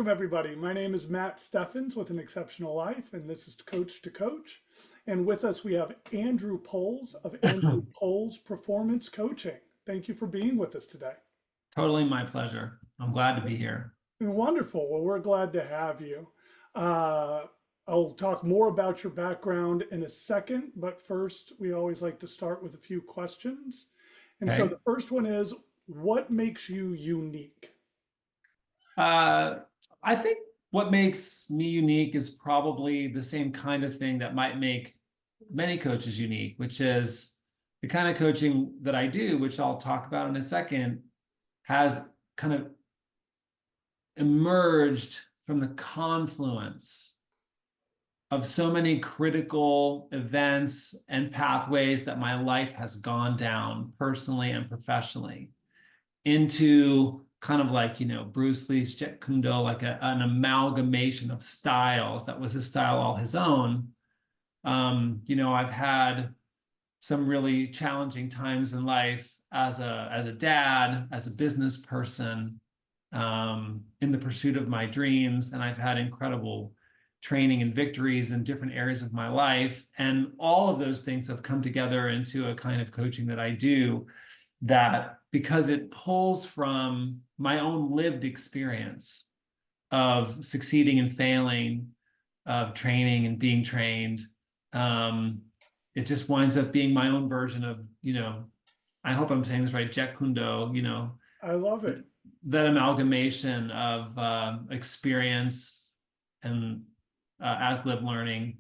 Welcome, everybody. My name is Matt Stephans with An Exceptional Life, and this is Coach to Coach. And with us, we have Andrew Poles of Andrew Poles Performance Coaching. Thank you for being with us today. Totally my pleasure. I'm glad to be here. Wonderful. Well, we're glad to have you. Uh, I'll talk more about your background in a second, but first, we always like to start with a few questions. And so Okay. the first one is, what makes you unique? Uh, I think what makes me unique is probably the same kind of thing that might make many coaches unique, which is the kind of coaching that I do, which I'll talk about in a second, has kind of emerged from the confluence of so many critical events and pathways that my life has gone down personally and professionally into kind of like, Bruce Lee's Jet Kundo, like an amalgamation of styles that was his style all his own. I've had some really challenging times in life as a dad, as a business person, in the pursuit of my dreams, and I've had incredible training and victories in different areas of my life. And all of those things have come together into a kind of coaching that I do that because it pulls from my own lived experience of succeeding and failing, of training and being trained. Um, it just winds up being my own version of, I hope I'm saying this right, Jet Kundo, I love it. that amalgamation of experience and as lived learning.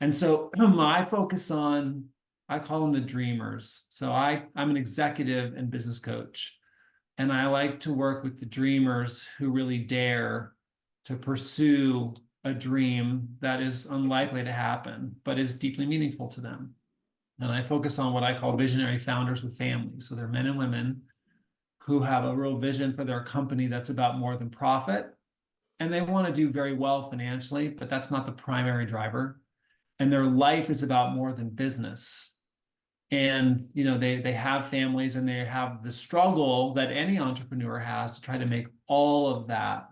And so I focus on, I call them the dreamers. So I'm an executive and business coach, and I like to work with the dreamers who really dare to pursue a dream that is unlikely to happen, but is deeply meaningful to them. And I focus on what I call visionary founders with families. So they're men and women who have a real vision for their company that's about more than profit. And they want to do very well financially, but that's not the primary driver. And their life is about more than business. And they have families, and they have the struggle that any entrepreneur has to try to make all of that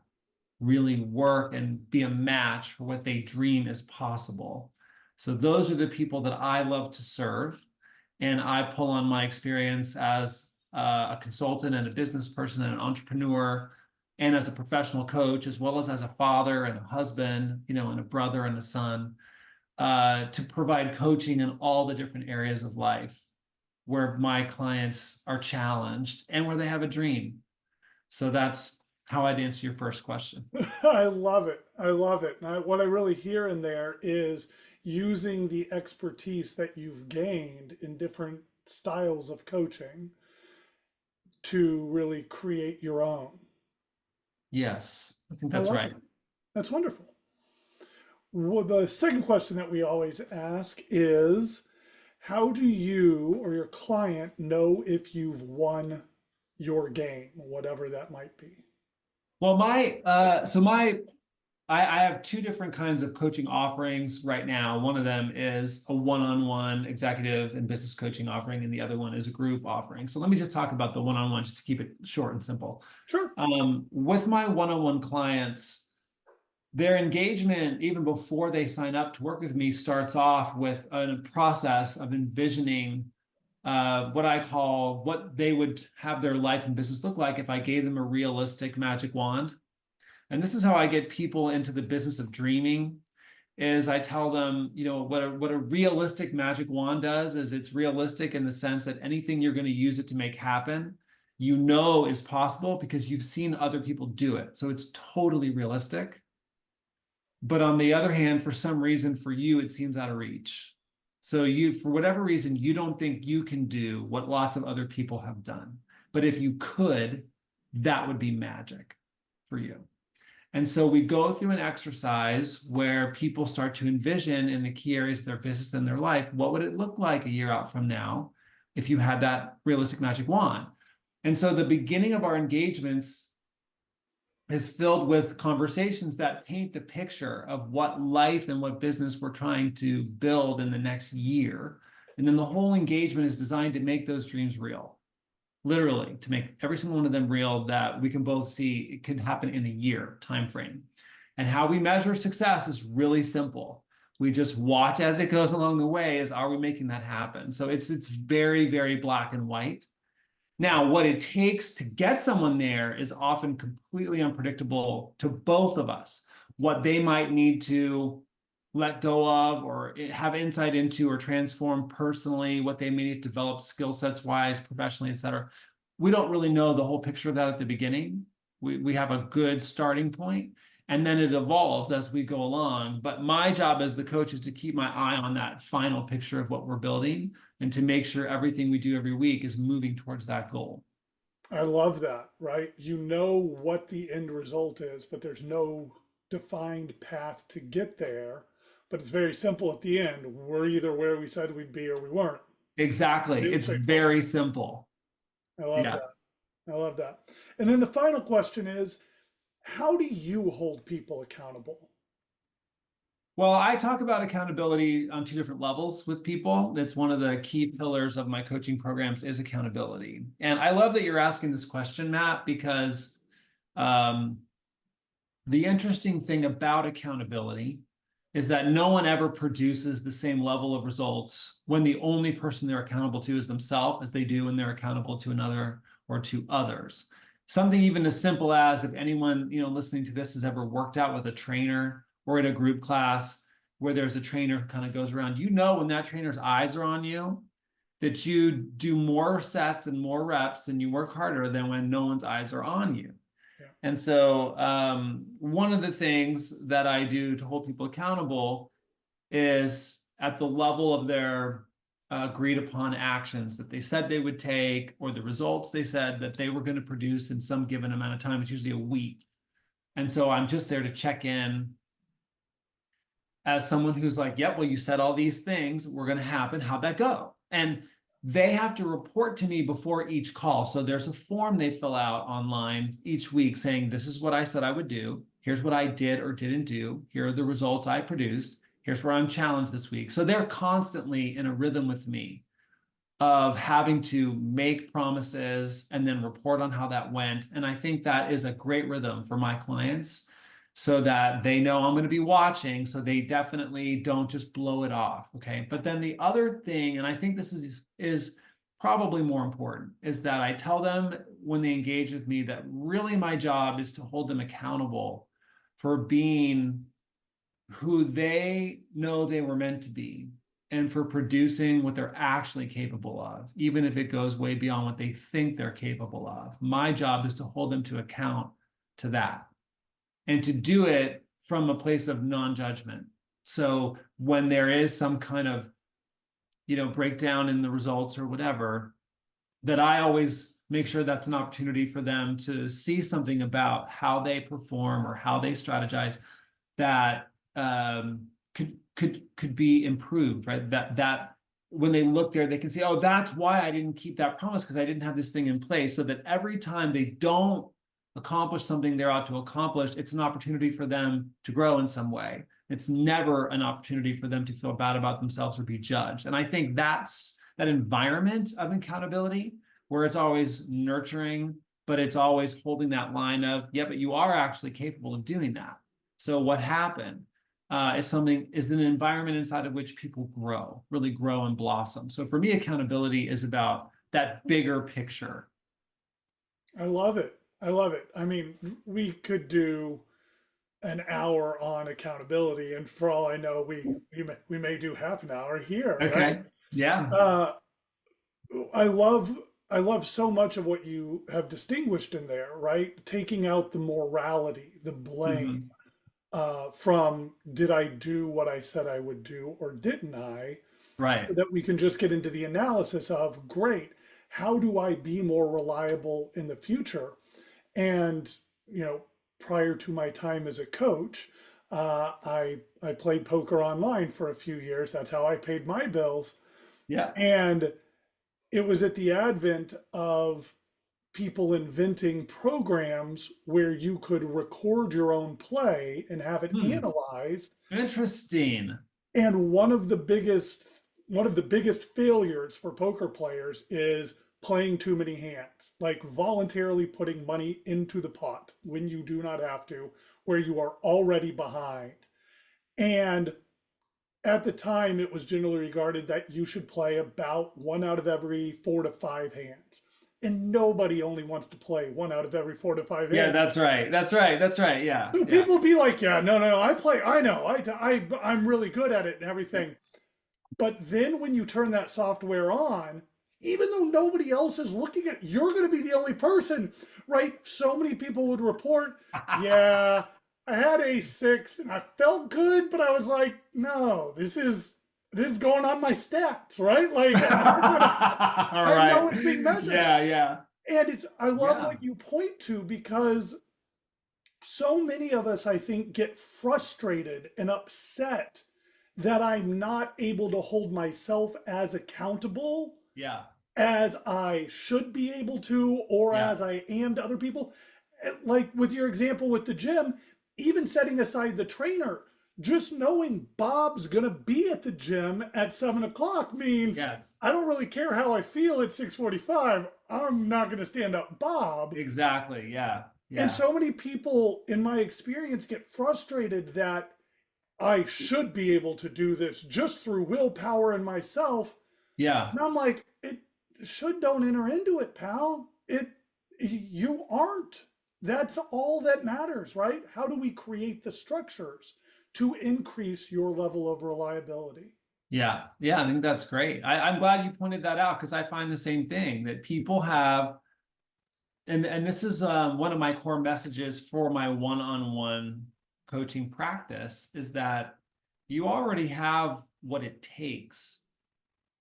really work and be a match for what they dream is possible. So those are the people that I love to serve. And I pull on my experience as a consultant and a business person and an entrepreneur, and as a professional coach, as well as a father and a husband, and a brother and a son, to provide coaching in all the different areas of life where my clients are challenged and where they have a dream. So that's how I'd answer your first question. I love it. I love it. What I really hear in there is using the expertise that you've gained in different styles of coaching to really create your own. Yes, I think I that's love right. it. That's wonderful. Well, the second question that we always ask is, how do you or your client know if you've won your game, whatever that might be? Well, I have two different kinds of coaching offerings right now. One of them is a one-on-one executive and business coaching offering, and the other one is a group offering. So let me just talk about the one-on-one, just to keep it short and simple. Sure. With my one-on-one clients, their engagement, even before they sign up to work with me, starts off with a process of envisioning what I call what they would have their life and business look like if I gave them a realistic magic wand. And this is how I get people into the business of dreaming. Is I tell them, what a realistic magic wand does is it's realistic in the sense that anything you're going to use it to make happen, is possible because you've seen other people do it. So it's totally realistic. But on the other hand, for some reason, for you, it seems out of reach. So for whatever reason, you don't think you can do what lots of other people have done. But if you could, that would be magic for you. And so we go through an exercise where people start to envision in the key areas of their business and their life, what would it look like a year out from now if you had that realistic magic wand? And so the beginning of our engagements is filled with conversations that paint the picture of what life and what business we're trying to build in the next year. And then the whole engagement is designed to make those dreams real. literally, to make every single one of them real that we can both see it could happen in a year time frame. And how we measure success is really simple. We just watch as it goes along the way. Is are we making that happen? So it's very, very black and white. Now, what it takes to get someone there is often completely unpredictable to both of us. What they might need to let go of or have insight into or transform personally, what they may need to develop skill sets wise, professionally, et cetera. We don't really know the whole picture of that at the beginning. We have a good starting point, and then it evolves as we go along. But my job as the coach is to keep my eye on that final picture of what we're building and to make sure everything we do every week is moving towards that goal. I love that, right? You know what the end result is, but there's no defined path to get there. But it's very simple at the end. We're either where we said we'd be or we weren't. Exactly. It's It's straightforward. very simple. I love Yeah. that. I love that. And then the final question is, how do you hold people accountable? Well, I talk about accountability on two different levels with people. That's one of the key pillars of my coaching programs is accountability. And I love that you're asking this question, Matt, because um, the interesting thing about accountability is that no one ever produces the same level of results when the only person they're accountable to is themselves as they do when they're accountable to another or to others. Something even as simple as if anyone, listening to this has ever worked out with a trainer or in a group class where there's a trainer who kind of goes around, when that trainer's eyes are on you, that you do more sets and more reps and you work harder than when no one's eyes are on you. Yeah. And so one of the things that I do to hold people accountable is at the level of their agreed upon actions that they said they would take or the results they said that they were going to produce in some given amount of time. It's usually a week. And so I'm just there to check in as someone who's like, yep, well, you said all these things were going to happen. How'd that go? And they have to report to me before each call. So there's a form they fill out online each week saying, this is what I said I would do. Here's what I did or didn't do. Here are the results I produced. Here's where I'm challenged this week. So they're constantly in a rhythm with me of having to make promises and then report on how that went. And I think that is a great rhythm for my clients so that they know I'm going to be watching. So they definitely don't just blow it off. Okay. But then the other thing, and I think this is probably more important, is that I tell them when they engage with me that really my job is to hold them accountable for being who they know they were meant to be and for producing what they're actually capable of, even if it goes way beyond what they think they're capable of. My job is to hold them to account to that and to do it from a place of non-judgment. So when there is some kind of, breakdown in the results or whatever, that I always make sure that's an opportunity for them to see something about how they perform or how they strategize that could be improved, right? That when they look there, they can see, oh, that's why I didn't keep that promise because I didn't have this thing in place. So that every time they don't accomplish something they're out to accomplish, it's an opportunity for them to grow in some way. It's never an opportunity for them to feel bad about themselves or be judged. And I think that's that environment of accountability where it's always nurturing, but it's always holding that line of, yeah, but you are actually capable of doing that. So what happened is an environment inside of which people really grow and blossom. So for me, accountability is about that bigger picture. I love it. I love it. I mean, we could do an hour on accountability, and for all I know, we may do half an hour here, right? Okay. Yeah. Uh, I love I love so much of what you have distinguished in there, right? Taking out the morality, the blame Hmm. from did I do what I said I would do or didn't I? Right. So that we can just get into the analysis of great, how do I be more reliable in the future? And you know, prior to my time as a coach, I played poker online for a few years. That's how I paid my bills. Yeah. And it was at the advent of people inventing programs where you could record your own play and have it Hmm. analyzed. Interesting. And one of the biggest failures for poker players is playing too many hands, like voluntarily putting money into the pot when you do not have to, where you are already behind. And at the time, it was generally regarded that you should play about one out of every 4 to 5 hands. And nobody only wants to play one out of every 4 to 5 Yeah, hands. that's right. That's right. That's right. Yeah. So Yeah. people be like, yeah, no, no, I play, I know, I'm really good at it and everything. But then when you turn that software on, even though nobody else is looking at, you're going to be the only person, right? So many people would report, yeah, I had a 6 and I felt good, but I was like, no, this is going on my stats, right? Like All I right. know it's being measured. Yeah, yeah. And it's I love Yeah. what you point to because so many of us, I think, get frustrated and upset that I'm not able to hold myself as accountable Yeah. as I should be able to, or Yeah. as I am to other people. Like with your example with the gym, even setting aside the trainer, just knowing Bob's going to be at the gym at 7 o'clock means Yes. I don't really care how I feel at 6:45. I'm not going to stand up Bob. Exactly. Yeah. And Yeah. so many people, in my experience, get frustrated that I should be able to do this just through willpower and myself. Yeah. And I'm like, it should don't enter into it, pal. You aren't. That's all that matters, right? How do we create the structures to increase your level of reliability? Yeah. Yeah. I think that's great. I'm glad you pointed that out because I find the same thing that people have, and this is one of my core messages for my one-on-one coaching practice is that you already have what it takes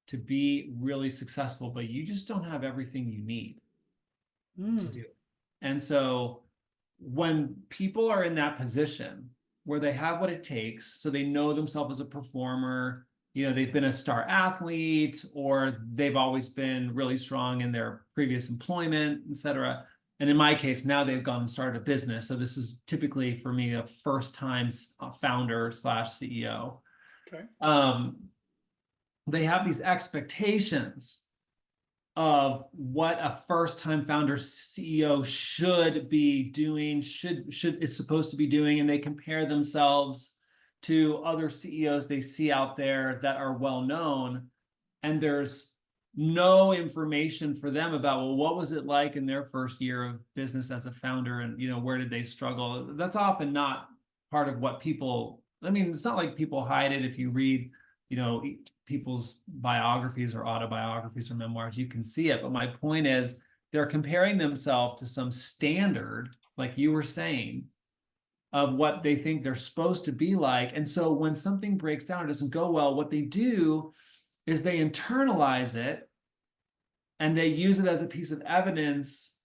to be really successful, but you just don't have everything you need to do Mm, it. And so when people are in that position where they have what it takes, so they know themselves as a performer, they've been a star athlete, or they've always been really strong in their previous employment, et cetera. And in my case, now they've gone and started a business. So this is typically for me a first time founder slash CEO. okay. They have these expectations of what a first-time founder CEO should be doing, is supposed to be doing, and they compare themselves to other CEOs they see out there that are well known, and there's no information for them about, well, what was it like in their first year of business as a founder, and where did they struggle? That's often not part of what people. I mean, it's not like people hide it. If you read people's biographies or autobiographies or memoirs, you can see it. But my point is, they're comparing themselves to some standard, like you were saying, of what they think they're supposed to be like. And so when something breaks down or doesn't go well, what they do is they internalize it and they use it as a piece of evidence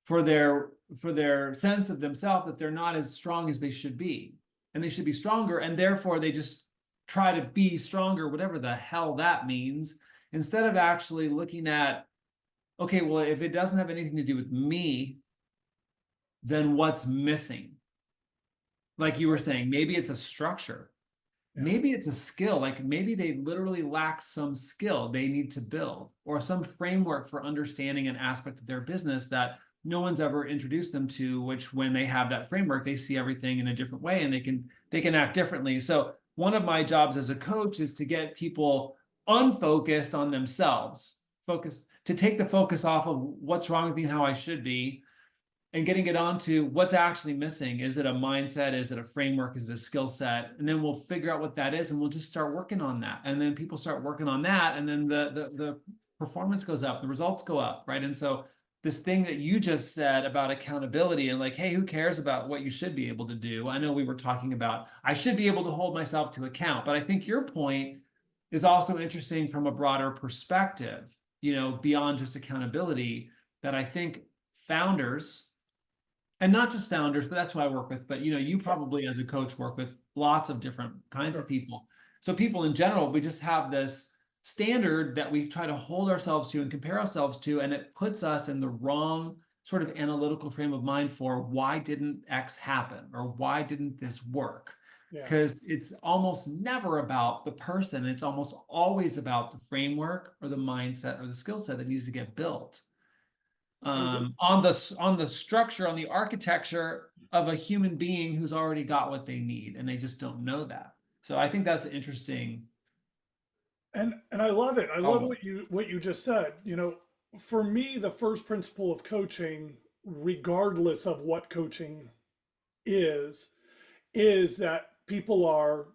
for their sense of themselves that they're not as strong as they should be, and they should be stronger, and therefore they just try to be stronger, whatever the hell that means, instead of actually looking at, okay, well, if it doesn't have anything to do with me, then what's missing? Like you were saying, maybe it's a structure. Yeah. Maybe it's a skill, like maybe they literally lack some skill they need to build, or some framework for understanding an aspect of their business that no one's ever introduced them to, which when they have that framework, they see everything in a different way and they can act differently. So one of my jobs as a coach is to get people unfocused on themselves, to take the focus off of what's wrong with me and how I should be, and getting it onto what's actually missing. Is it a mindset? Is it a framework? Is it a skill set? And then we'll figure out what that is, and we'll just start working on that. And then people start working on that, and then the performance goes up, the results go up, right? And so this thing that you just said about accountability and like, hey, who cares about what you should be able to do? I know we were talking about I should be able to hold myself to account, but I think your point is also interesting from a broader perspective, beyond just accountability, that I think founders, and not just founders, but that's who I work with. But you Sure. probably as a coach work with lots of different kinds of Sure. people. So people in general, we just have this standard that we try to hold ourselves to and compare ourselves to, and it puts us in the wrong sort of analytical frame of mind for why didn't X happen or why didn't this work? Yeah. because it's almost never about the person. It's almost always about the framework or the mindset or the skill set that needs to get built on the structure, on the architecture of a human being who's already got what they need, and they just don't know that. So I think that's interesting. And I love it. I love Oh, what you just said. You know, for me, the first principle of coaching, regardless of what coaching is, is that people are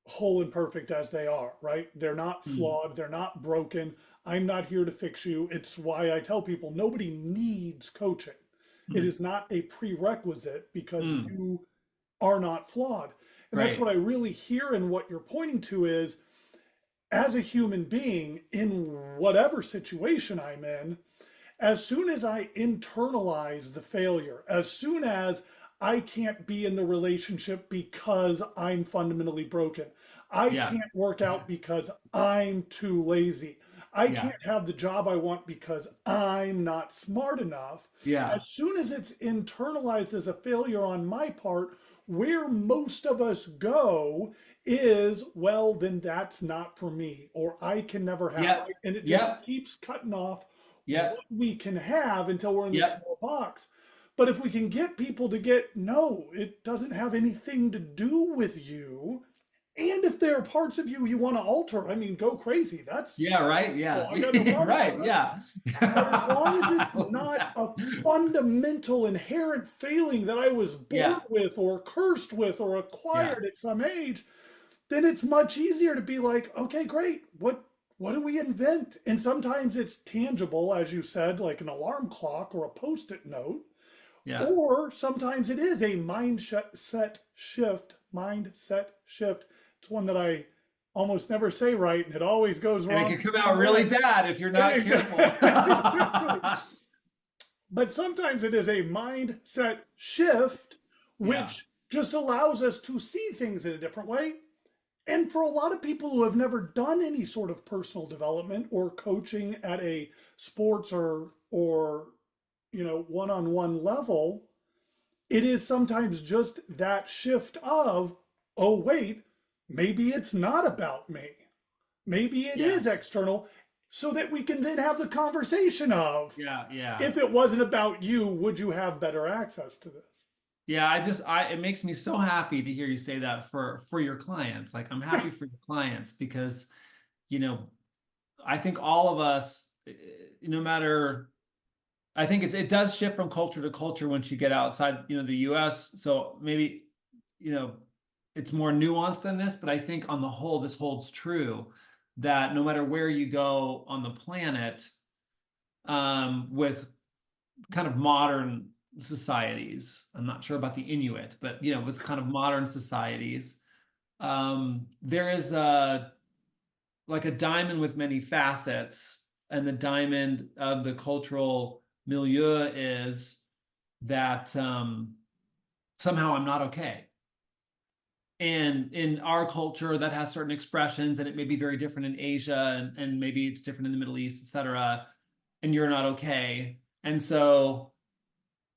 whole and perfect as they are, right? They're not mm, flawed, they're not broken. I'm not here to fix you. It's why I tell people nobody needs coaching. It mm, is not a prerequisite because mm, you are not flawed. And that's right. what I really hear in what you're pointing to is as a human being in whatever situation I'm in, as soon as I internalize the failure, as soon as I can't be in the relationship because I'm fundamentally broken, I Yeah. can't work out because I'm too lazy, I Yeah. can't have the job I want because I'm not smart enough. Yeah. As soon as it's internalized as a failure on my part, where most of us go is, well, then that's not for me, or I can never have, Yep. right? And it just Yep. keeps cutting off what Yep. we can have until we're in this Yep. small box. But if we can get people to get, no, it doesn't have anything to do with you. And if there are parts of you want to alter, I mean, go crazy. That's, Yeah. Right. oh, Yeah. I got no problem with that, Right. right? Yeah. But as long as it's not a fundamental inherent failing that I was born Yeah. with or cursed with or Yeah. acquired at some age, then it's much easier to be like, okay, great. What do we invent? And sometimes it's tangible, as you said, like an alarm clock or a post-it note, Yeah. or sometimes it is a mindset shift. Mindset shift. It's one that I almost never say right, and it always goes And it wrong can come out really somewhere. bad if you're not careful. Exactly. But sometimes it is a mindset shift, Yeah. which just allows us to see things in a different way. And for a lot of people who have never done any sort of personal development or coaching at a sports or one-on-one level, it is sometimes just that shift of, oh wait, maybe it's not about me. Maybe it is Yes. external, so that we can then have the conversation of, Yeah. Yeah. if it wasn't about you, would you have better access to this? Yeah, it makes me so happy to hear you say that for your clients. Like I'm happy for your clients because, you know, I think all of us, no matter, I think it does shift from culture to culture once you get outside, the US. So maybe, you know, it's more nuanced than this, but I think on the whole, this holds true that no matter where you go on the planet, with kind of modern societies. I'm not sure about the Inuit, but with kind of modern societies, there is a like a diamond with many facets, and the diamond of the cultural milieu is that somehow I'm not okay. And in our culture, that has certain expressions, and it may be very different in Asia, and maybe it's different in the Middle East, etc. And you're not okay. And so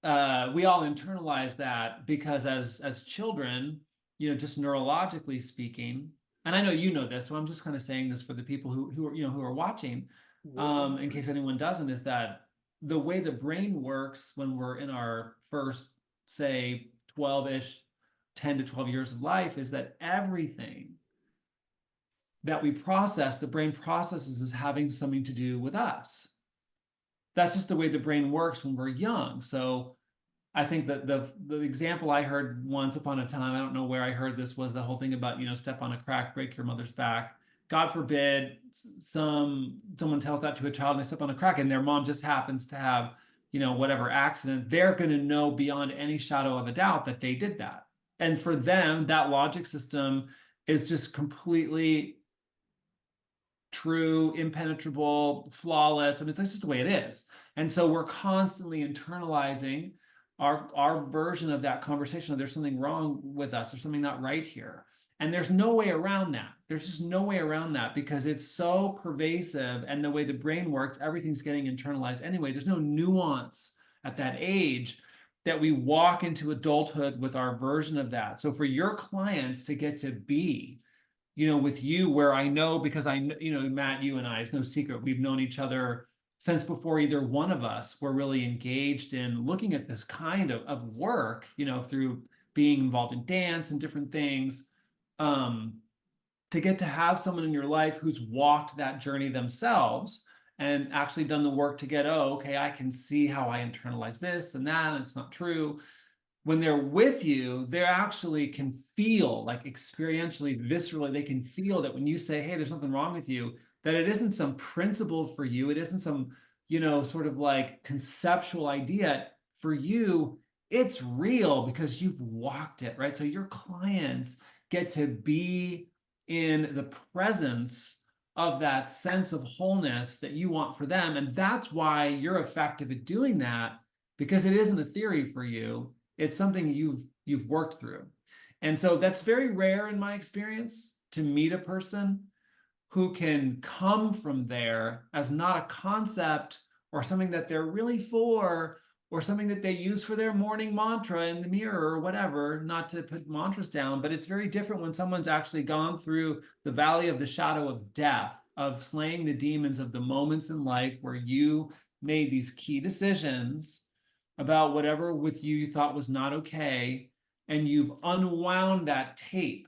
we all internalize that because as children, just neurologically speaking, and I know you know this, so I'm just kind of saying this for the people who are watching, Living in case anyone doesn't, is that the way the brain works when we're in our first, say, 12-ish, 10 to 12 years of life is that everything that we process, the brain processes as having something to do with us. That's just the way the brain works when we're young. So I think that the example I heard once upon a time, I don't know where I heard this, was the whole thing about, step on a crack, break your mother's back. God forbid someone tells that to a child and they step on a crack and their mom just happens to have, whatever accident, they're going to know beyond any shadow of a doubt that they did that. And for them, that logic system is just completely true, impenetrable, flawless. I mean, that's just the way it is. And so we're constantly internalizing our version of that conversation of there's something wrong with us, there's something not right here. And there's no way around that. There's just no way around that because it's so pervasive, and the way the brain works, everything's getting internalized anyway. There's no nuance at that age. that we walk into adulthood with our version of that. So for your clients to get to be, with you, where I know, because Matt, you and I, it's no secret, we've known each other since before either one of us were really engaged in looking at this kind of work, through being involved in dance and different things. To get to have someone in your life who's walked that journey themselves and actually done the work to get, oh, okay, I can see how I internalize this and that, and it's not true. When they're with you, they actually can feel, like, experientially, viscerally, they can feel that when you say, hey, there's nothing wrong with you, that it isn't some principle for you. It isn't some, sort of like conceptual idea for you. It's real because you've walked it, right? So your clients get to be in the presence of that sense of wholeness that you want for them. And that's why you're effective at doing that, because it isn't a theory for you. It's something you've worked through. And so that's very rare in my experience, to meet a person who can come from there as not a concept or something that they're really for, or something that they use for their morning mantra in the mirror or whatever, not to put mantras down. But it's very different when someone's actually gone through the valley of the shadow of death, of slaying the demons of the moments in life where you made these key decisions about whatever with you thought was not okay, and you've unwound that tape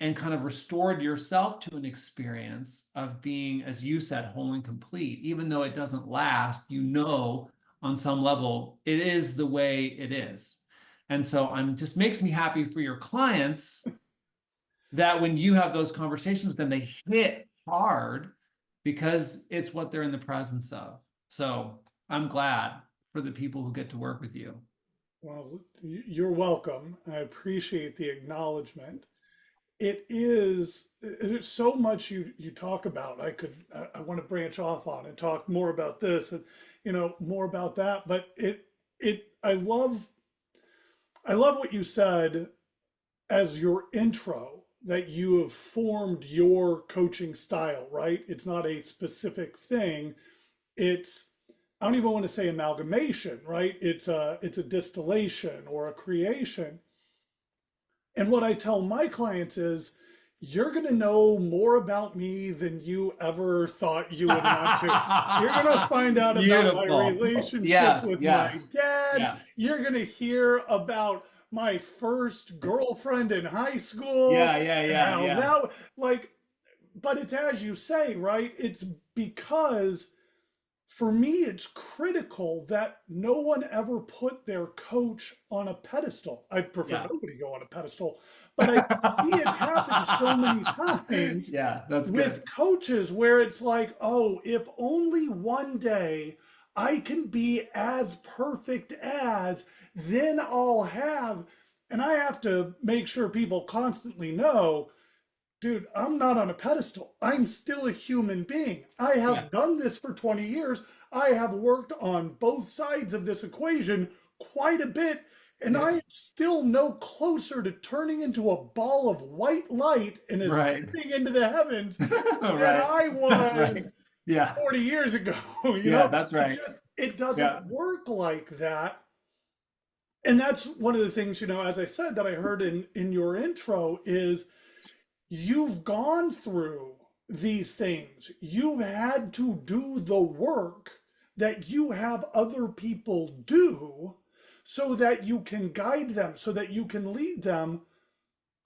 and kind of restored yourself to an experience of being, as you said, whole and complete. Even though it doesn't last, on some level, it is the way it is. And so just makes me happy for your clients that when you have those conversations with them, they hit hard because it's what they're in the presence of. So I'm glad for the people who get to work with you. Well, you're welcome. I appreciate the acknowledgement. There's so much you talk about. I want to branch off on and talk more about this and more about that. But I love what you said as your intro, that you have formed your coaching style, right? It's not a specific thing. It's, I don't even want to say amalgamation, right? It's a distillation or a creation. And what I tell my clients is, you're going to know more about me than you ever thought you would want to. You're going to find out about my Beautiful. relationship Yes, with my yes. dad. Yeah. You're going to hear about my first girlfriend in high school Yeah, yeah, and yeah, how yeah. that, like, but it's as you say, right? It's because for me, it's critical that no one ever put their coach on a pedestal. I prefer Yeah. nobody go on a pedestal, but I see it happen so many times Yeah, that's with good. coaches where it's like, oh, if only one day I can be as perfect as, then I'll have, and I have to make sure people constantly know, dude, I'm not on a pedestal. I'm still a human being. I Yeah. have done this for 20 years. I have worked on both sides of this equation quite a bit, and Yeah. I am still no closer to turning into a ball of white light and Right. ascending into the heavens than Right. I That's right. was Yeah. 40 years ago. Yeah, that's It right. just, it doesn't Yeah. work like that. And that's one of the things, as I said, that I heard in your intro is, you've gone through these things. You've had to do the work that you have other people do so that you can guide them, so that you can lead them.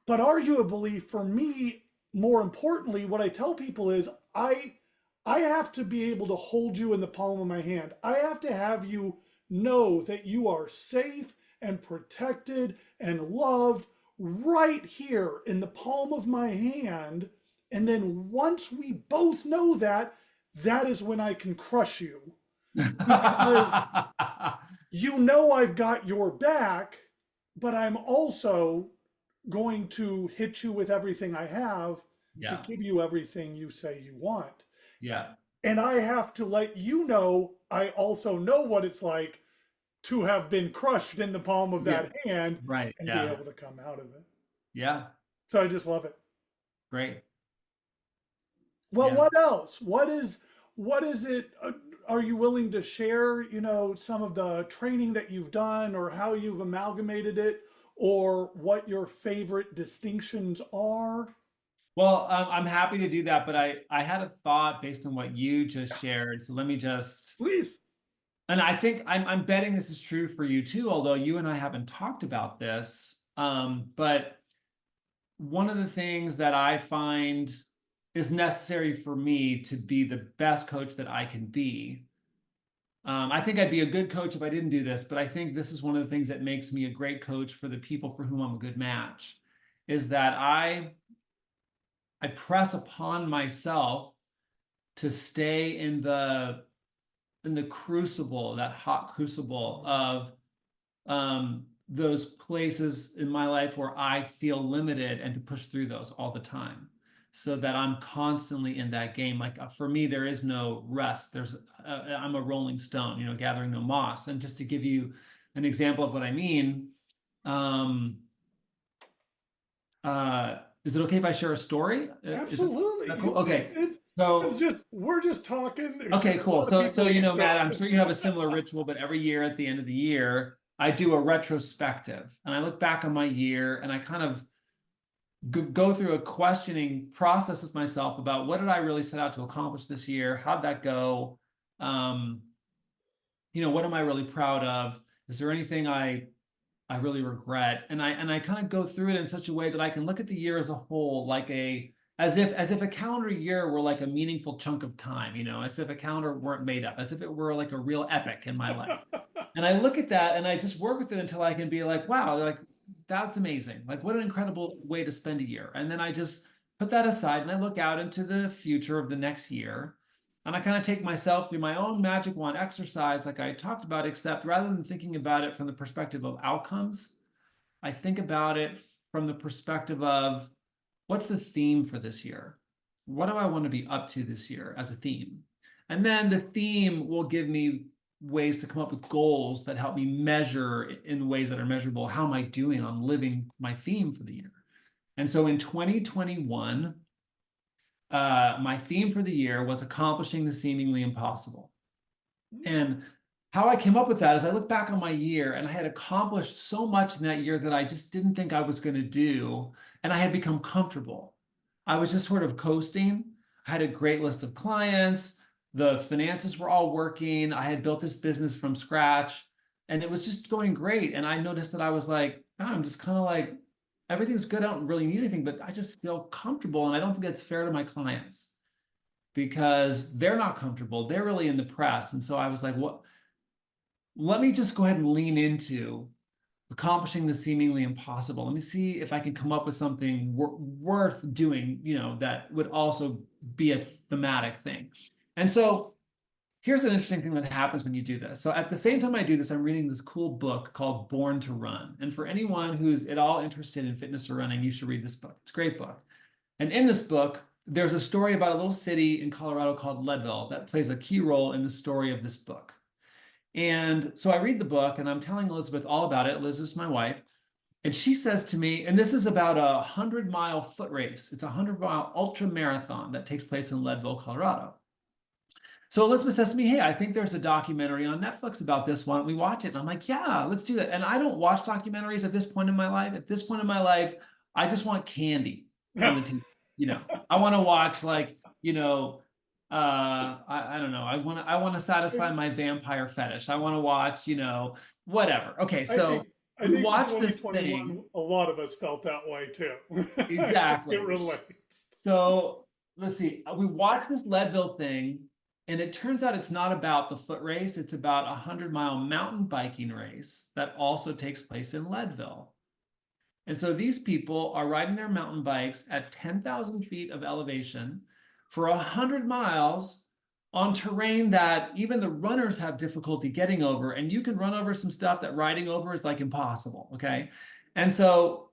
But arguably, for me, more importantly, what I tell people is, I have to be able to hold you in the palm of my hand. I have to have you know that you are safe and protected and loved right here in the palm of my hand. And then once we both know that, that is when I can crush you. Because I've got your back, but I'm also going to hit you with everything I have to Yeah. give you everything you say you want. Yeah. And I have to let you know, I also know what it's like to have been crushed in the palm of Yeah. that hand Right. and be Yeah. able to come out of it. Yeah. So I just love it. Great. Well, Yeah. what else? What is it? are you willing to share, some of the training that you've done or how you've amalgamated it or what your favorite distinctions are? Well, I'm happy to do that, but I had a thought based on what you just shared. So let me just, Please. and I think I'm betting this is true for you too, although you and I haven't talked about this. But one of the things that I find is necessary for me to be the best coach that I can be. I think I'd be a good coach if I didn't do this, but I think this is one of the things that makes me a great coach for the people for whom I'm a good match, is that I press upon myself to stay in the crucible, that hot crucible of those places in my life where I feel limited, and to push through those all the time so that I'm constantly in that game. Like for me, there is no rest. I'm a rolling stone, gathering no moss. And just to give you an example of what I mean, um, is it okay if I share a story? Is it Absolutely. that cool? Okay. So We're just talking. There's okay, a cool. lot of So people Matt, I'm eavesdropping. sure you have a similar ritual, but every year at the end of the year, I do a retrospective and I look back on my year and I kind of go through a questioning process with myself about what did I really set out to accomplish this year? How'd that go? Um, what am I really proud of? Is there anything I really regret? And I kind of go through it in such a way that I can look at the year as a whole, like as if a calendar year were like a meaningful chunk of time, as if a calendar weren't made up, as if it were like a real epic in my life. And I look at that and I just work with it until I can be like, wow, like that's amazing. Like what an incredible way to spend a year. And then I just put that aside and I look out into the future of the next year. And I kind of take myself through my own magic wand exercise, like I talked about, except rather than thinking about it from the perspective of outcomes, I think about it from the perspective of what's the theme for this year? What do I want to be up to this year as a theme? And then the theme will give me ways to come up with goals that help me measure in ways that are measurable. How am I doing on living my theme for the year? And so in 2021, my theme for the year was accomplishing the seemingly impossible. And how I came up with that is I look back on my year and I had accomplished so much in that year that I just didn't think I was going to do. And I had become comfortable. I was just sort of coasting. I had a great list of clients. The finances were all working. I had built this business from scratch and it was just going great. And I noticed that I was like, oh, I'm just kind of like, everything's good. I don't really need anything, but I just feel comfortable. And I don't think that's fair to my clients because they're not comfortable. They're really in the press. And so I was like, what? Let me just go ahead and lean into accomplishing the seemingly impossible. Let me see if I can come up with something worth doing, that would also be a thematic thing. And so here's an interesting thing that happens when you do this. So at the same time I do this, I'm reading this cool book called Born to Run. And for anyone who's at all interested in fitness or running, you should read this book. It's a great book. And in this book, there's a story about a little city in Colorado called Leadville that plays a key role in the story of this book. And so I read the book and I'm telling Elizabeth all about it. Elizabeth's my wife. And she says to me, and this is about a 100-mile foot race. It's a 100-mile ultra marathon that takes place in Leadville, Colorado. So Elizabeth says to me, hey, I think there's a documentary on Netflix about this. Why don't we watch it? And I'm like, yeah, let's do that. And I don't watch documentaries at this point in my life. At this point in my life, I just want candy on the TV. I want to watch I don't know. I want to satisfy my vampire fetish. I want to watch, whatever. Okay, I think so I we think in watch this thing. 2021, a lot of us felt that way too. I think it Exactly. relates. So let's see. We watch this Leadville thing, and it turns out it's not about the foot race. It's about a 100-mile mountain biking race that also takes place in Leadville. And so these people are riding their mountain bikes at 10,000 feet of elevation for 100 miles on terrain that even the runners have difficulty getting over. And you can run over some stuff that riding over is like impossible. Okay. And so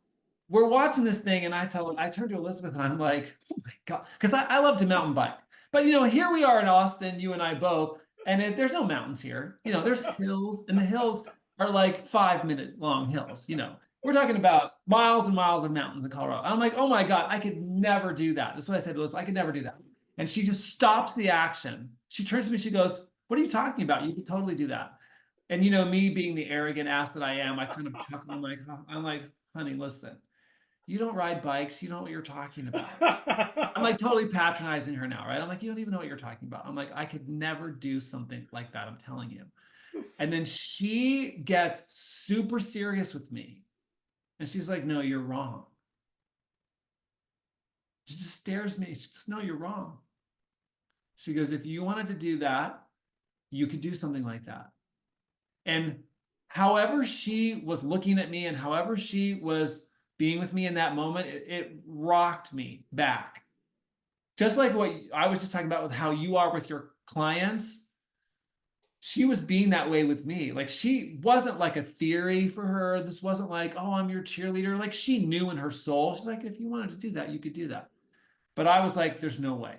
we're watching this thing, and I turned to Elizabeth and I'm like, oh my God, because I love to mountain bike. But here we are in Austin, you and I both, and there's no mountains here. There's hills, and the hills are like 5-minute long hills. We're talking about miles and miles of mountains in Colorado. I'm like, oh my God, I could never do that. That's what I said to Elizabeth. I could never do that. And she just stops the action. She turns to me, she goes, What are you talking about? You could totally do that. And you know, me being the arrogant ass that I am, I kind of chuckle. I'm like, honey, listen, you don't ride bikes. You don't know what you're talking about. I'm like totally patronizing her now, right? I'm like, you don't even know what you're talking about. I'm like, I could never do something like that. I'm telling you. And then she gets super serious with me. And she's like, no, you're wrong. She just stares at me. She says, no, you're wrong. She goes, if you wanted to do that, you could do something like that. And however she was looking at me and however she was being with me in that moment, it rocked me back. Just like what I was just talking about with how you are with your clients, she was being that way with me. Like she wasn't like a theory for her. This wasn't like, oh, I'm your cheerleader. Like she knew in her soul, she's like, if you wanted to do that, you could do that. But I was like, there's no way.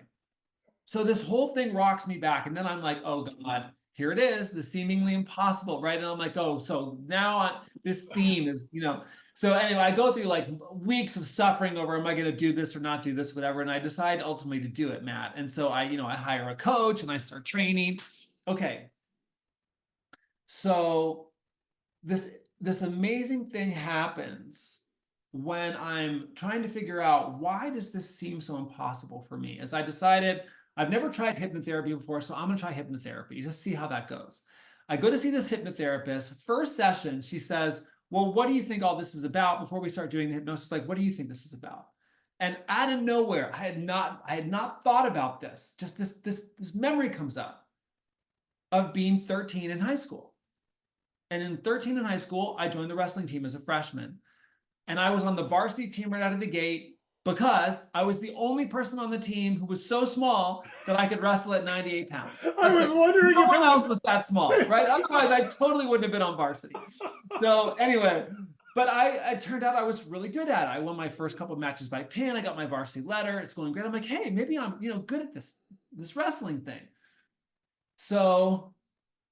So this whole thing rocks me back. And then I'm like, oh God, here it is, the seemingly impossible, right? And I'm like, oh, so now this theme is, you know. So anyway, I go through like weeks of suffering over, am I going to do this or not do this, whatever. And I decide ultimately to do it, Matt. And so I, you know, I hire a coach and I start training. Okay. So this amazing thing happens when I'm trying to figure out, why does this seem so impossible for me? As I decided, I've never tried hypnotherapy before, so I'm going to try hypnotherapy, just see how that goes. I go to see this hypnotherapist. First session, she says, well, what do you think all this is about? Before we start doing the hypnosis, like, what do you think this is about? And out of nowhere, I had not thought about this. Just this memory comes up of being 13 in high school. And in 13 in high school, I joined the wrestling team as a freshman. And I was on the varsity team right out of the gate because I was the only person on the team who was so small that I could wrestle at 98 pounds. I was wondering no if one else was that small, right? Otherwise, I totally wouldn't have been on varsity. So anyway, but it turned out I was really good at it. I won my first couple of matches by pin. I got my varsity letter. It's going great. I'm like, hey, maybe I'm, you know, good at this wrestling thing. So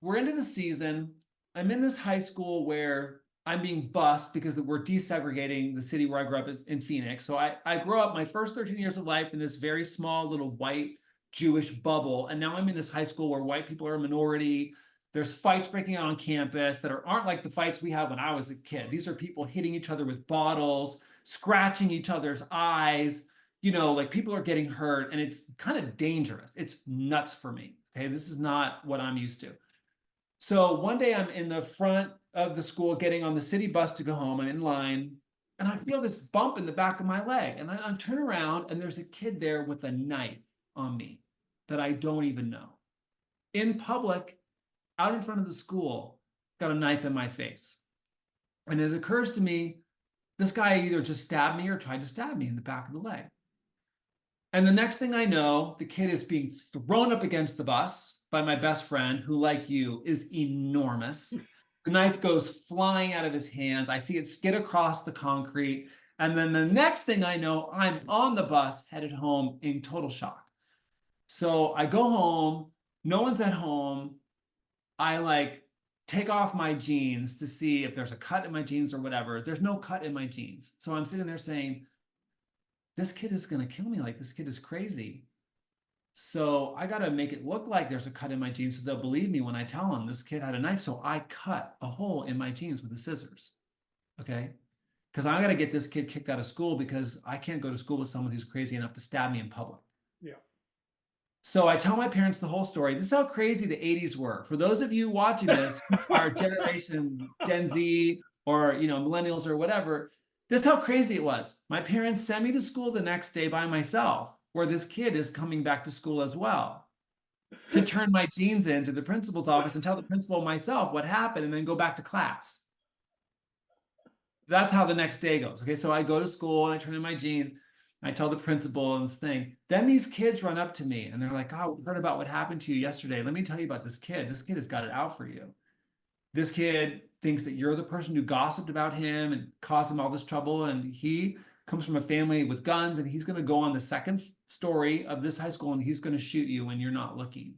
we're into the season. I'm in this high school where I'm being bused because we're desegregating the city where I grew up in Phoenix. So I grew up my first 13 years of life in this very small little white Jewish bubble. And now I'm in this high school where white people are a minority. There's fights breaking out on campus that aren't like the fights we had when I was a kid. These are people hitting each other with bottles, scratching each other's eyes. You know, like people are getting hurt and it's kind of dangerous. It's nuts for me. Okay. This is not what I'm used to. So one day I'm in the front of the school getting on the city bus to go home. I'm in line and I feel this bump in the back of my leg. And I turn around and there's a kid there with a knife on me that I don't even know. In public, out in front of the school, got a knife in my face. And it occurs to me, this guy either just stabbed me or tried to stab me in the back of the leg. And the next thing I know, the kid is being thrown up against the bus by my best friend, who, like you, is enormous. The knife goes flying out of his hands. I see it skid across the concrete. And then the next thing I know, I'm on the bus headed home in total shock. So I go home. No one's at home. I like take off my jeans to see if there's a cut in my jeans or whatever. There's no cut in my jeans. So I'm sitting there saying, this kid is going to kill me. Like, this kid is crazy. So I got to make it look like there's a cut in my jeans so they'll believe me when I tell them this kid had a knife. So I cut a hole in my jeans with the scissors. Okay. Because I got to get this kid kicked out of school because I can't go to school with someone who's crazy enough to stab me in public. Yeah. So I tell my parents the whole story. This is how crazy the 80s were. For those of you watching this, our generation, Gen Z, or, you know, millennials or whatever, this is how crazy it was. My parents sent me to school the next day by myself, where this kid is coming back to school as well, to turn my jeans into the principal's office and tell the principal myself what happened and then go back to class. That's how the next day goes. Okay, so I go to school and I turn in my jeans. I tell the principal and this thing. Then these kids run up to me and they're like, oh, we heard about what happened to you yesterday. Let me tell you about this kid. This kid has got it out for you. This kid thinks that you're the person who gossiped about him and caused him all this trouble. And he comes from a family with guns and he's going to go on the second story of this high school and he's going to shoot you when you're not looking.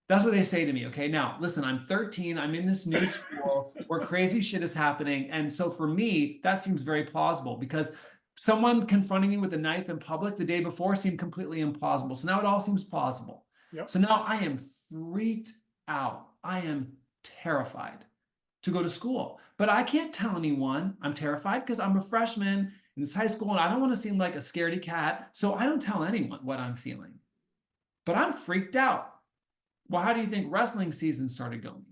That's what they say to me. Okay, now listen, I'm 13. I'm in this new school where crazy shit is happening. And so for me, that seems very plausible because someone confronting me with a knife in public the day before seemed completely implausible. So now it all seems plausible. Yep. So now I am freaked out. I am terrified to go to school. But I can't tell anyone I'm terrified because I'm a freshman in this high school and I don't want to seem like a scaredy cat. So I don't tell anyone what I'm feeling. But I'm freaked out. Well, how do you think wrestling season started going?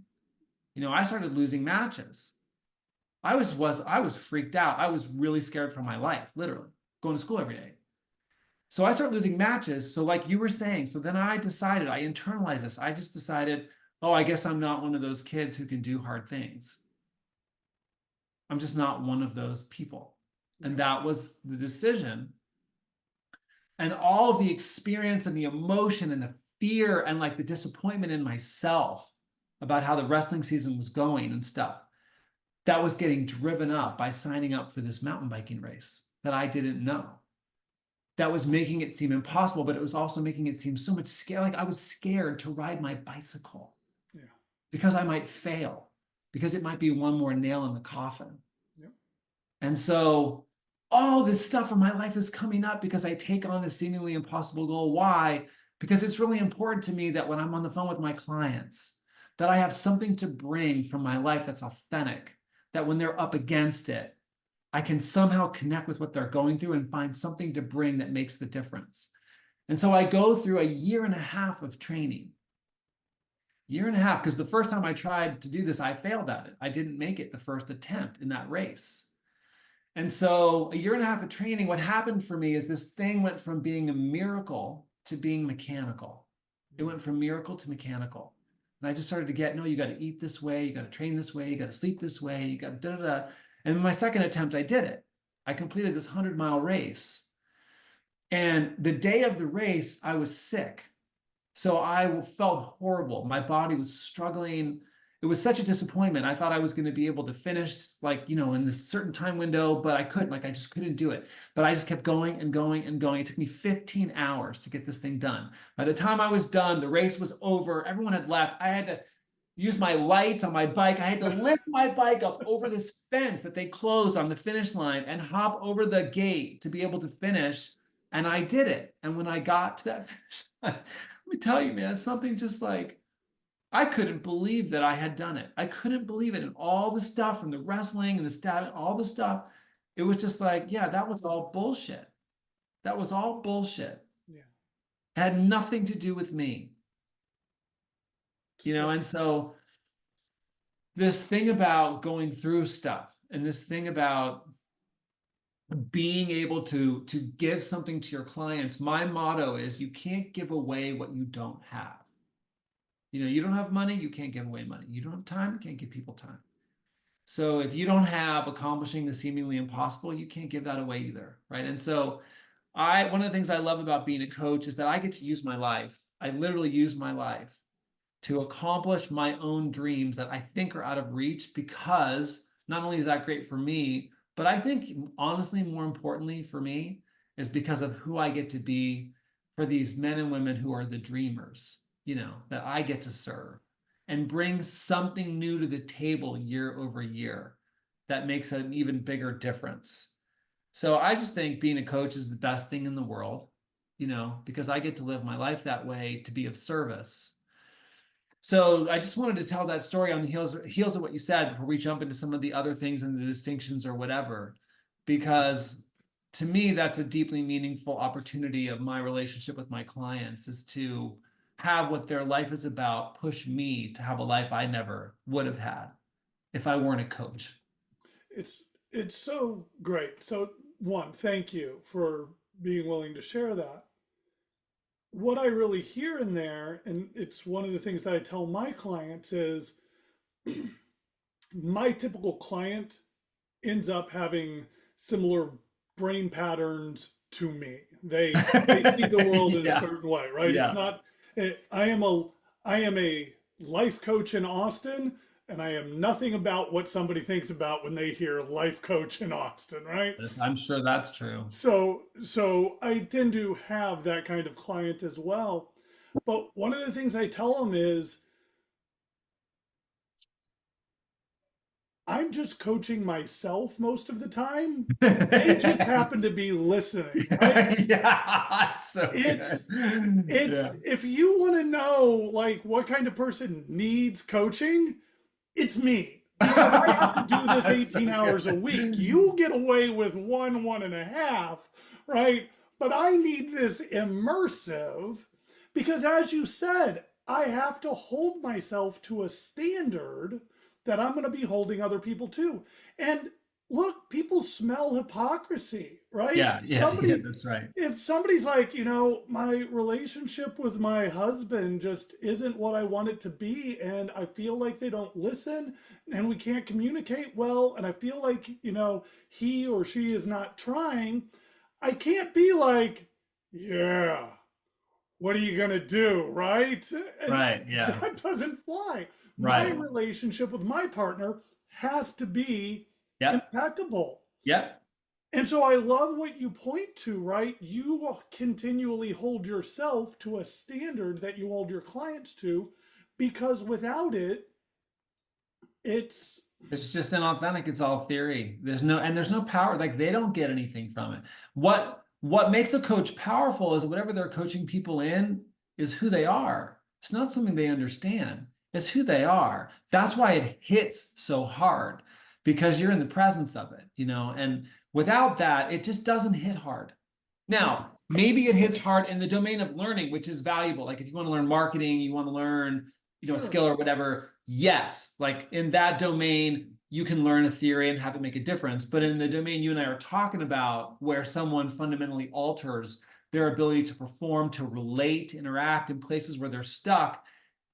I started losing matches. I was freaked out. I was really scared for my life, literally, going to school every day. So I started losing matches. So like you were saying, so then I internalized this. I just decided, oh, I guess I'm not one of those kids who can do hard things. I'm just not one of those people. And that was the decision. And all of the experience and the emotion and the fear and like the disappointment in myself about how the wrestling season was going and stuff, that was getting driven up by signing up for this mountain biking race that I didn't know. That was making it seem impossible, but it was also making it seem so much scary. Like I was scared to ride my bicycle because I might fail, because it might be one more nail in the coffin. And so all this stuff in my life is coming up because I take on this seemingly impossible goal. Why? Because it's really important to me that when I'm on the phone with my clients, that I have something to bring from my life that's authentic, that when they're up against it, I can somehow connect with what they're going through and find something to bring that makes the difference. And so I go through a year and a half of training. Year and a half, because the first time I tried to do this, I failed at it. I didn't make it the first attempt in that race. And so a year and a half of training, what happened for me is this thing went from being a miracle to being mechanical. It went from miracle to mechanical. And I just started to get, no, you got to eat this way, you got to train this way, you got to sleep this way, you got da da da. And my second attempt, I did it. I completed this 100-mile race. And the day of the race, I was sick. So I felt horrible. My body was struggling. It was such a disappointment. I thought I was going to be able to finish in this certain time window, but I couldn't. I just couldn't do it. But I just kept going and going and going. It took me 15 hours to get this thing done. By the time I was done, the race was over. Everyone had left. I had to use my lights on my bike. I had to lift my bike up over this fence that they closed on the finish line and hop over the gate to be able to finish. And I did it. And when I got to that finish line, let me tell you, man, something just like, I couldn't believe that I had done it. I couldn't believe it. And all the stuff from the wrestling and the stabbing, all the stuff, it was just like, yeah, that was all bullshit. That was all bullshit. Yeah. It had nothing to do with me. And so this thing about going through stuff and this thing about being able to give something to your clients, my motto is you can't give away what you don't have. You don't have money, you can't give away money. You don't have time, you can't give people time. So if you don't have accomplishing the seemingly impossible, you can't give that away either, right? And so one of the things I love about being a coach is that I get to use my life. I literally use my life to accomplish my own dreams that I think are out of reach, because not only is that great for me, but I think honestly, more importantly for me, is because of who I get to be for these men and women who are the dreamers, that I get to serve and bring something new to the table year over year that makes an even bigger difference. So I just think being a coach is the best thing in the world, because I get to live my life that way, to be of service. So I just wanted to tell that story on the heels of what you said before we jump into some of the other things and the distinctions or whatever, because to me, that's a deeply meaningful opportunity of my relationship with my clients, is to have what their life is about push me to have a life I never would have had if I weren't a coach. It's so great. So one, thank you for being willing to share that. What I really hear in there, and it's one of the things that I tell my clients, is my typical client ends up having similar brain patterns to me. They see the world in a certain way, right? Yeah. It's not I am a life coach in Austin, and I am nothing about what somebody thinks about when they hear life coach in Austin, right? I'm sure that's true. So I tend to have that kind of client as well. But one of the things I tell them is I'm just coaching myself most of the time. They just happen to be listening, right? Yeah, it's so good. It's it's Yeah. if you want to know like what kind of person needs coaching, it's me because I have to do this It's so 18 hours a week. good. You get away with one and a half, right? But I need this immersive because, as you said, I have to hold myself to a standard that I'm going to be holding other people to. And look, people smell hypocrisy, right? Yeah, yeah, yeah, Somebody, that's right. if somebody's like, my relationship with my husband just isn't what I want it to be, and I feel like they don't listen and we can't communicate well, and I feel like, he or she is not trying, I can't be like, yeah, what are you going to do, right? And Right, yeah, that doesn't fly. My right. relationship with my partner has to be Yep, impeccable. yep. And so I love what you point to, right? You continually hold yourself to a standard that you hold your clients to, because without it, it's It's just inauthentic. It's all theory. There's no power. Like they don't get anything from it. What makes a coach powerful is whatever they're coaching people in is who they are. It's not something they understand. It's who they are. That's why it hits so hard because you're in the presence of it, and without that, it just doesn't hit hard. Now, maybe it hits hard in the domain of learning, which is valuable. Like if you want to learn marketing, you want to learn, a sure. skill or whatever. Yes, like in that domain, you can learn a theory and have it make a difference. But in the domain you and I are talking about, where someone fundamentally alters their ability to perform, to relate, interact in places where they're stuck,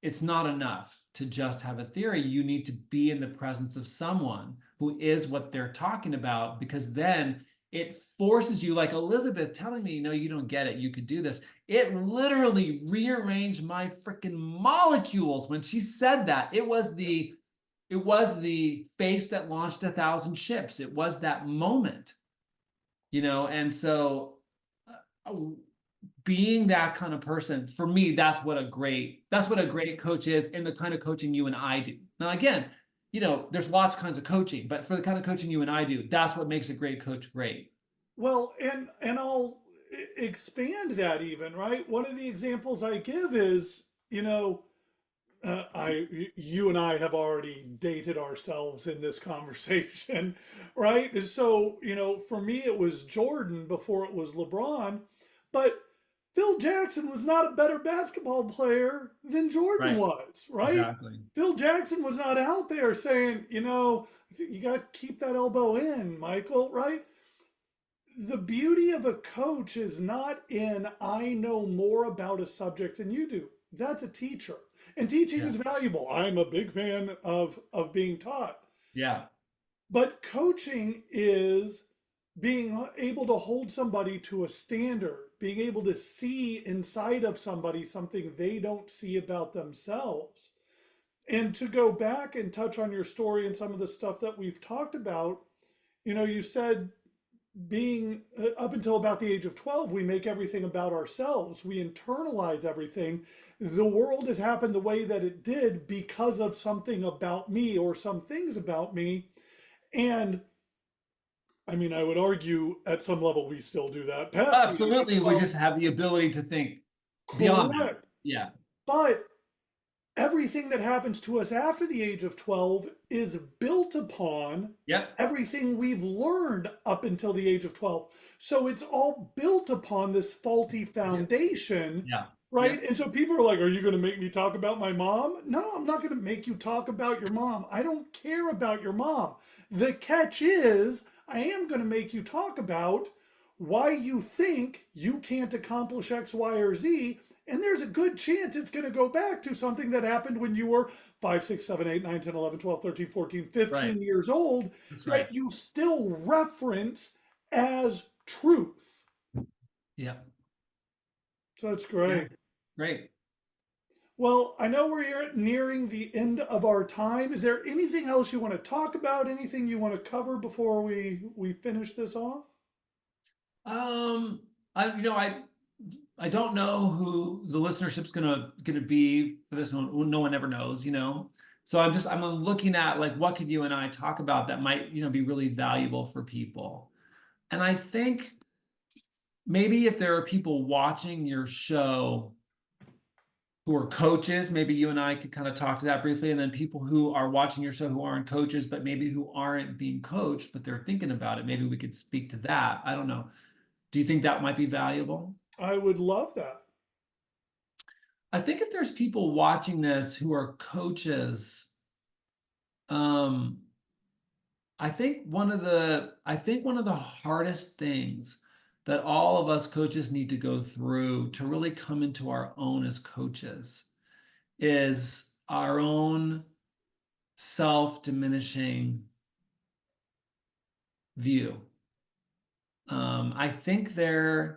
it's not enough to just have a theory. You need to be in the presence of someone who is what they're talking about, because then it forces you, like Elizabeth telling me, you don't get it. You could do this. It literally rearranged my freaking molecules when she said that. It was the face that launched 1,000 ships. It was that moment, and so uh, being that kind of person, for me, that's what a great coach is, and the kind of coaching you and I do. Now, again, there's lots of kinds of coaching, but for the kind of coaching you and I do, that's what makes a great coach great. Well, and I'll expand that even, right? One of the examples I give is, you and I have already dated ourselves in this conversation, right? So, for me, it was Jordan before it was LeBron, but Phil Jackson was not a better basketball player than Jordan Right. was, right? Exactly. Phil Jackson was not out there saying, you got to keep that elbow in, Michael, right? The beauty of a coach is not in I know more about a subject than you do. That's a teacher. And teaching Yeah. is valuable. I'm a big fan of being taught. Yeah. But coaching is being able to hold somebody to a standard, being able to see inside of somebody something they don't see about themselves. And to go back and touch on your story and some of the stuff that we've talked about, you said being up until about the age of 12, we make everything about ourselves. We internalize everything. The world has happened the way that it did because of something about me or some things about me. And I mean, I would argue at some level we still do that past the age of Absolutely. We 12. just have the ability to think beyond that. Correct. Yeah. But everything that happens to us after the age of 12 is built upon Yep. everything we've learned up until the age of 12. So it's all built upon this faulty Yep. foundation, Yeah. right? Yep. And so people are like, are you going to make me talk about my mom? No, I'm not going to make you talk about your mom. I don't care about your mom. The catch is, I am going to make you talk about why you think you can't accomplish X, Y, or Z. And there's a good chance it's going to go back to something that happened when you were 5, 6, 7, 8, 9, 10, 11, 12, 13, 14, Right. 15 years old That's right. that you still reference as truth. Yeah. So that's Yeah. great. Great. Well, I know we're nearing the end of our time. Is there anything else you want to talk about? Anything you want to cover before we finish this off? Um, I don't know who the listenership's gonna be for this one. No one ever knows. So I'm looking at like what could you and I talk about that might, be really valuable for people. And I think maybe if there are people watching your show who are coaches, maybe you and I could kind of talk to that briefly. And then people who are watching your show who aren't coaches, but maybe who aren't being coached, but they're thinking about it. Maybe we could speak to that. I don't know. Do you think that might be valuable? I would love that. I think if there's people watching this who are coaches, um, I think one of the hardest things that all of us coaches need to go through to really come into our own as coaches is our own self-diminishing view. I think there's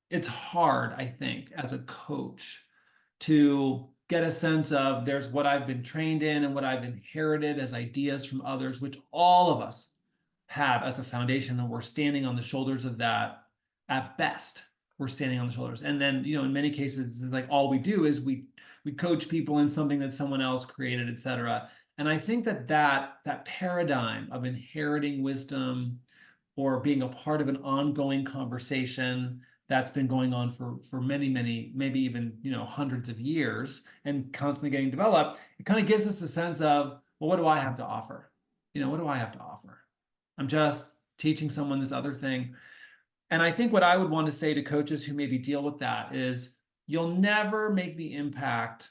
it's hard, I think, as a coach to get a sense of there's what I've been trained in and what I've inherited as ideas from others, which all of us have as a foundation, and we're standing on the shoulders of that at best. We're standing on the shoulders. And then, in many cases, it's like all we do is we coach people in something that someone else created, et cetera. And I think that paradigm of inheriting wisdom or being a part of an ongoing conversation that's been going on for many, many, maybe even, hundreds of years and constantly getting developed, it kind of gives us a sense of, well, what do I have to offer? What do I have to offer? I'm just teaching someone this other thing. And I think what I would want to say to coaches who maybe deal with that is you'll never make the impact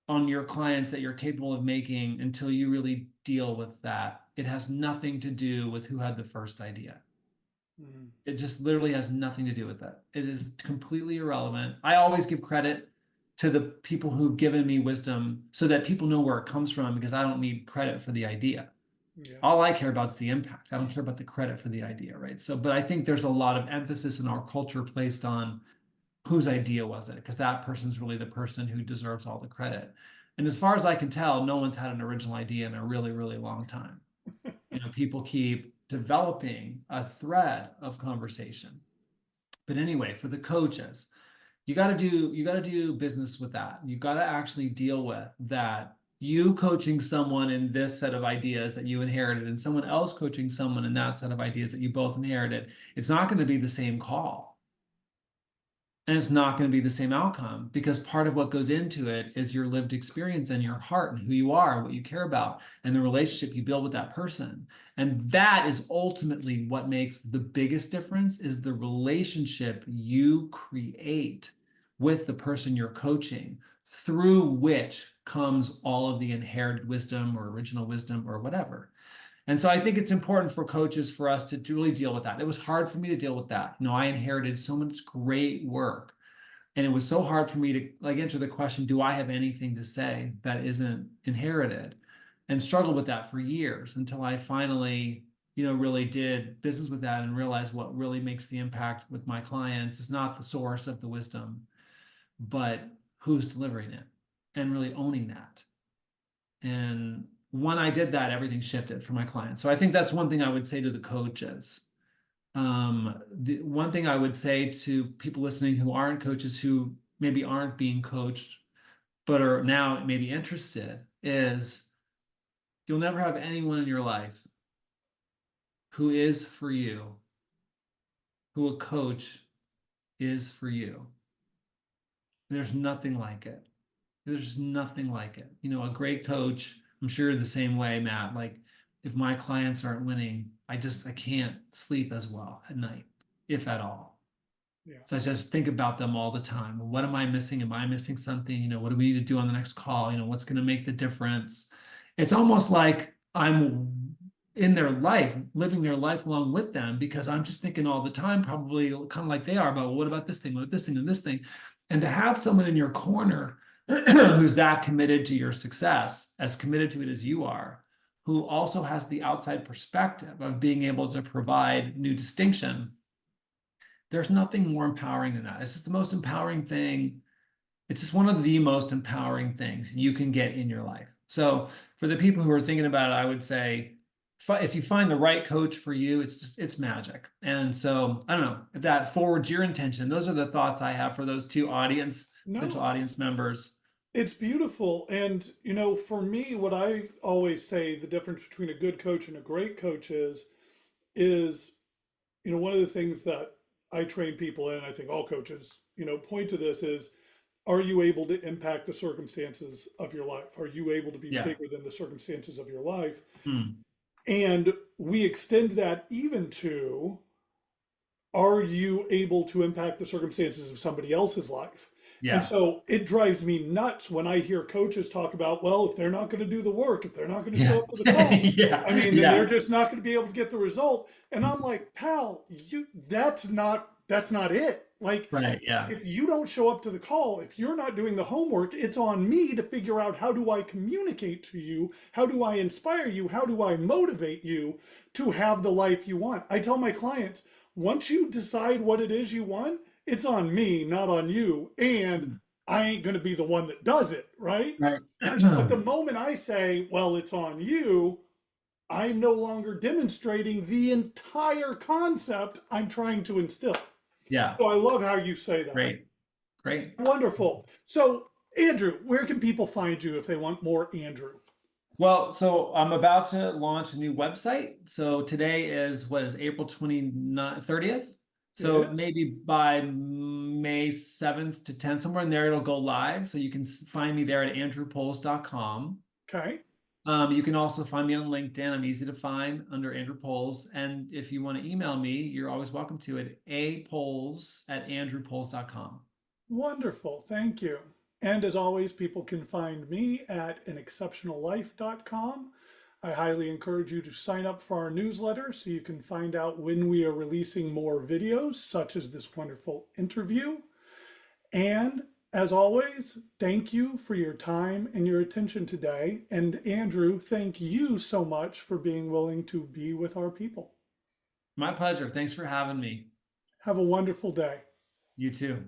on your clients that you're capable of making until you really deal with that. It has nothing to do with who had the first idea. Mm, It just literally has nothing to do with that. It is completely irrelevant. I always give credit to the people who've given me wisdom so that people know where it comes from, because I don't need credit for the idea. yeah. All I care about is the impact. I don't care about the credit for the idea, right? So, but I think there's a lot of emphasis in our culture placed on whose idea was it, because that person's really the person who deserves all the credit. And as far as I can tell, no one's had an original idea in a really, really long time. People keep developing a thread of conversation. But anyway, for the coaches, you got to do business with that. You got to actually deal with that. You coaching someone in this set of ideas that you inherited and someone else coaching someone in that set of ideas that you both inherited, it's not going to be the same call. And it's not going to be the same outcome, because part of what goes into it is your lived experience and your heart and who you are, what you care about, and the relationship you build with that person. And that is ultimately what makes the biggest difference, is the relationship you create with the person you're coaching, through which comes all of the inherited wisdom or original wisdom or whatever. And so I think it's important for coaches, for us to really deal with that. It was hard for me to deal with that. I inherited so much great work, and it was so hard for me to like answer the question, do I have anything to say that isn't inherited? And struggled with that for years, until I finally, really did business with that and realized what really makes the impact with my clients is not the source of the wisdom, but who's delivering it, and really owning that. And when I did that, everything shifted for my clients. So I think that's one thing I would say to the coaches. The one thing I would say to people listening who aren't coaches, who maybe aren't being coached, but are now maybe interested, is you'll never have anyone in your life who is for you, who a coach is for you. There's nothing like it. There's nothing like it. A great coach, I'm sure you're the same way, Matt. Like, if my clients aren't winning, I can't sleep as well at night, if at all. Yeah. So I just think about them all the time. What am I missing? Am I missing something? What do we need to do on the next call? What's going to make the difference? It's almost like I'm in their life, living their life along with them, because I'm just thinking all the time, probably kind of like they are, about, well, what about this thing? What about this thing and this thing? And to have someone in your corner who's that committed to your success, as committed to it as you are, who also has the outside perspective of being able to provide new distinction, there's nothing more empowering than that. It's just the most empowering thing. It's just one of the most empowering things you can get in your life. So for the people who are thinking about it, I would say, if you find the right coach for you, it's magic. And so I don't know if that forwards your intention. Those are the thoughts I have for those two potential No, audience members. it's beautiful. And, for me, what I always say the difference between a good coach and a great coach is, one of the things that I train people in, I think all coaches, point to this is, are you able to impact the circumstances of your life? Are you able to be Yeah. bigger than the circumstances of your life? Hmm. And we extend that even to, are you able to impact the circumstances of somebody else's life? And Yeah. so it drives me nuts when I hear coaches talk about, well, if they're not going to do the work, if they're not going to show Yeah. up to the call, Yeah. I mean, then they're Yeah. just not going to be able to get the result. And I'm like, pal, that's not it. Like, Right. Yeah. if you don't show up to the call, if you're not doing the homework, it's on me to figure out, how do I communicate to you? How do I inspire you? How do I motivate you to have the life you want? I tell my clients, once you decide what it is you want, it's on me, not on you. And I ain't going to be the one that does it, right? Right. But the moment I say, well, it's on you, I'm no longer demonstrating the entire concept I'm trying to instill. Yeah. So I love how you say that. Great. Great. Wonderful. So, Andrew, where can people find you if they want more Andrew? Well, so I'm about to launch a new website. So today is what is April 29th, 30th. It So is. maybe by May 7th to 10th, somewhere in there, it'll go live. So you can find me there at andrewpoles.com. Okay. You can also find me on LinkedIn. I'm easy to find under Andrew Poles. And if you want to email me, you're always welcome to it. apoles@andrewpoles.com. Wonderful. Thank you. And as always, people can find me at anexceptionallife.com. I highly encourage you to sign up for our newsletter so you can find out when we are releasing more videos, such as this wonderful interview. And as always, thank you for your time and your attention today. And Andrew, thank you so much for being willing to be with our people. My pleasure. Thanks for having me. Have a wonderful day. You too.